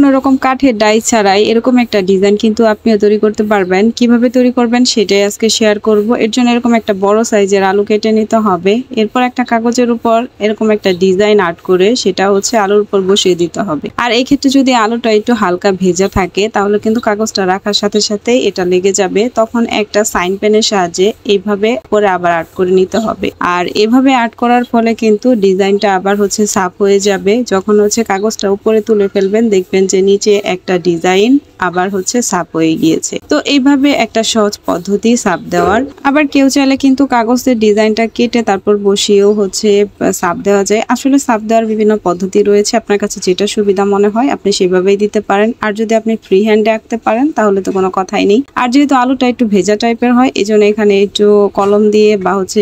কোনো রকম কাঠের ডাই ছাড়াই এরকম একটা ডিজাইন কিন্তু আপনিও তৈরি করতে পারবেন। কিভাবে তৈরি করবেন সেটাই আজকে শেয়ার করব। এর জন্য এরকম একটা বড় সাইজের আলু কেটে নিতে হবে। এরপর একটা কাগজের উপর এরকম একটা ডিজাইন আর্ট করে সেটা হচ্ছে আলুর উপর বসিয়ে দিতে হবে। আর এই ক্ষেত্রে যদি আলুটা একটু হালকা ভেজা থাকে তাহলে কিন্তু কাগজটা রাখার সাথে সাথে এটা লেগে যাবে। তখন একটা সাইন পেনের সাহায্যে এইভাবে করে আবার আর্ট করে নিতে হবে। আর এভাবে আর্ট করার ফলে কিন্তু ডিজাইনটা আবার হচ্ছে সাফ হয়ে যাবে। যখন হচ্ছে কাগজটা উপরে তুলে ফেলবেন দেখবেন যে নিচে একটা ডিজাইন আবার হচ্ছে সাফ হয়ে গিয়েছে। তো এইভাবে একটা সহজ পদ্ধতি সাফ দেওয়ার। আবার কেউ চাইলে কিন্তু কাগজের ডিজাইনটা কেটে তারপর বসিয়েও হচ্ছে সাফ দেওয়া যায়। আসলে সাফ দেওয়ার বিভিন্ন পদ্ধতি রয়েছে, আপনার কাছে যেটা সুবিধা মনে হয় আপনি সেভাবেই দিতে পারেন। আর যদি আপনি ফ্রি হ্যান্ডে আঁকতে পারেন তাহলে তো কোনো কথাই নেই। আর যেহেতু আলুটা একটু ভেজা টাইপের হয় এজন্য এখানে একটু কলম দিয়ে বা হচ্ছে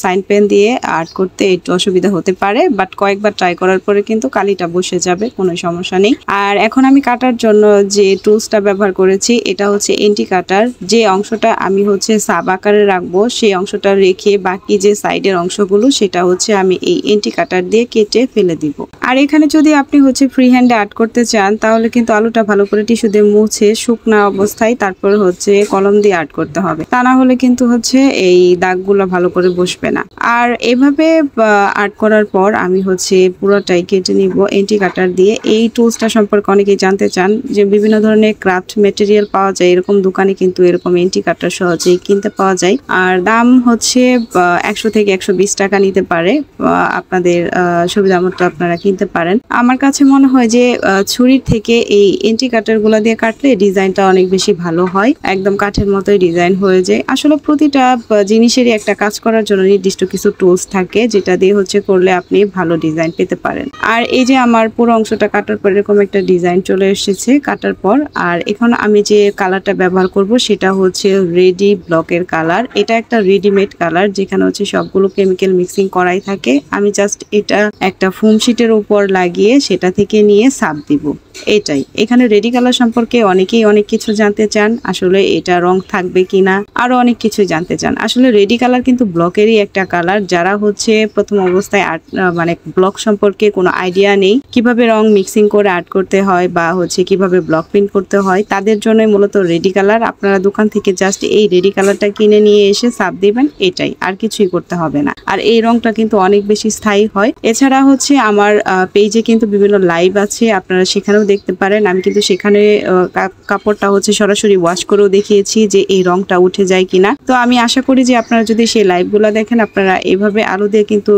সাইন পেন দিয়ে আর্ট করতে একটু অসুবিধা হতে পারে, বাট কয়েকবার ট্রাই করার পরে কিন্তু কালিটা বসে যাবে, কোনো সমস্যা নেই। আর এখন আমি কাটার জন্য যে টুলসটা ব্যবহার করেছি এটা হচ্ছে এন্টি কাটার। যে অংশটা আমি হচ্ছে সাব আকারে রাখবো সেই অংশটা রেখে বাকি যে সাইডের অংশগুলো সেটা হচ্ছে আমি এই এন্টি কাটার দিয়ে কেটে ফেলে দিব। আর এখানে যদি আপনি হচ্ছে ফ্রি হ্যান্ডে আর্ট করতে চান তাহলে কিন্তু আলুটা ভালো করে টিস্যু দিয়ে মুছে শুকনা অবস্থায় তারপর হচ্ছে কলম দিয়ে আর্ট করতে হবে, তা না হলে কিন্তু হচ্ছে এই দাগগুলো ভালো করে বসবে না। আর এভাবে আর্ট করার পর আমি হচ্ছে পুরোটাই কেটে নিব এন্টি কাটার দিয়ে। এই টুলসটা সম্পর্কে অনেকেই জানতে চান যে বিভিন্ন ধরনের ক্রাফট মেটেরিয়াল পাওয়া যায়, এরকম দোকানে কিন্তু এরকম এন্টি কাটার সহজেই কিনতে পাওয়া যায়। আর দাম হচ্ছে 100 থেকে 120 টাকা নিতে পারে, আপনাদের সুবিধা মতো আপনারা কিনতে পারেন। আমার কাছে মনে হয় যে ছুরির থেকে এই এন্টি কাটার গুলা দিয়ে কাটলে ডিজাইনটা অনেক বেশি ভালো হয়, একদম কাঠের মতোই ডিজাইন হয়ে যায়। আসলে প্রতিটা জিনিসেরই একটা কাজ করার জন্য নির্দিষ্ট কিছু টুলস থাকে যেটা দিয়ে হচ্ছে করলে আপনি ভালো ডিজাইন পেতে পারেন। আর এই যে আমার পুরো অংশটা কাটার পর এরকম একটা ডিজাইন চলে এসেছে কাটার পর। আর এখন আমি যে কালারটা ব্যবহার করব সেটা হচ্ছে রেডি ব্লকের কালার। এটা একটা রেডিমেড কালার যেখানে হচ্ছে সবগুলো কেমিক্যাল মিক্সিং করাই থাকে। আমি জাস্ট এটা একটা ফোম শিটের উপর লাগিয়ে সেটা থেকে নিয়ে সাব দিব, এটাই। এখানে রেডি কালার সম্পর্কে অনেকেই অনেক কিছু জানতে চান, আসলে এটা রং থাকবে কিনা আরো অনেক কিছু জানতে চান। আসলে রেডি কালার কিন্তু ব্লকেরই একটা কালার। যারা হচ্ছে প্রথম অবস্থায় আর্ট মানে ব্লক সম্পর্কে কোনো আইডিয়া নেই, কিভাবে রং মিক্সিং করে আর্ট করতে হয় বা হচ্ছে কিভাবে ব্লক প্রিন্ট করতে হয়, তাদের জন্যই মূলত রেডি কালার। আপনারা দোকান থেকে জাস্ট এই রেডি কালারটা কিনে নিয়ে এসে সাব দিবেন, এটাই, আর কিছুই করতে হবে না। আর এই রংটা কিন্তু অনেক বেশি স্থায়ী হয়। এছাড়া হচ্ছে আমার পেজে কিন্তু বিভিন্ন লাইভ আছে, আপনারা সেখানেও দেখতে পারেন। আমি কিন্তু সেখানে কাপড়টা হচ্ছে সরাসরি ওয়াশ করেও দেখিয়েছি যে এই রংটা উঠে যায় কিনা। তো আমি আশা করি যে আপনারা যদি সেই লাইভগুলো দেখেন আপনারা এভাবে আলু দিয়ে কিন্তু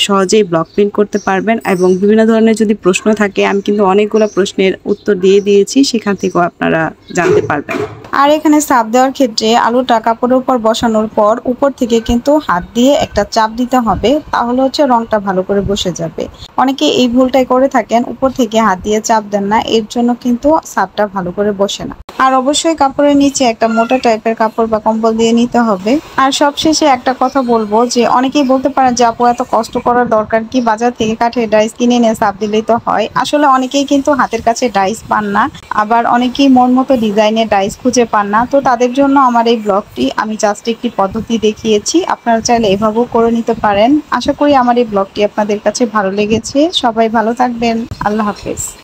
সহজেই ব্লক প্রিন্ট করতে পারবেন। এবং বিভিন্ন ধরনের যদি প্রশ্ন থাকে আমি কিন্তু অনেকগুলো প্রশ্নের উত্তর দিয়ে দিয়েছি, সেখান থেকেও আপনারা জানতে পারবেন। আর এখানে চাপ দেওয়ার ক্ষেত্রে আলুটা কাপড়ের উপর বসানোর পর উপর থেকে কিন্তু হাত দিয়ে একটা চাপ দিতে হবে, তাহলে হচ্ছে রংটা ভালো করে বসে যাবে। অনেকে এই ভুলটাই করে থাকেন, উপর থেকে হাত দিয়ে চাপ দেন না, এর জন্য কিন্তু চাপটা ভালো করে বসে না। আর অবশ্যই কাপড়ের নিচে একটা মোটা টাইপের কাপড় বা কম্বল দিয়ে নিতে হবে। আর সবশেষে একটা কথা বলবো যে অনেকেই বলতে পারেন যে আপু এত কষ্ট করার দরকার কি, বাজার থেকে কাঠের ডাইস কিনে এনে চাপ দিলেই তো হয়। আসলে অনেকেই কিন্তু হাতের কাছে ডাইস পান না, আবার অনেকেই মন মতো ডিজাইনের ডাইস খুঁজে পান না। তো তাদের জন্য আমার এই ব্লগটি আমি জাস্ট একটি পদ্ধতি দেখিয়েছি, আপনারা চাইলে এভাবেও করে নিতে পারেন। আশা করি আমার এই ব্লগটি আপনাদের কাছে ভালো লেগেছে। সবাই ভালো থাকবেন, আল্লাহ হাফেজ।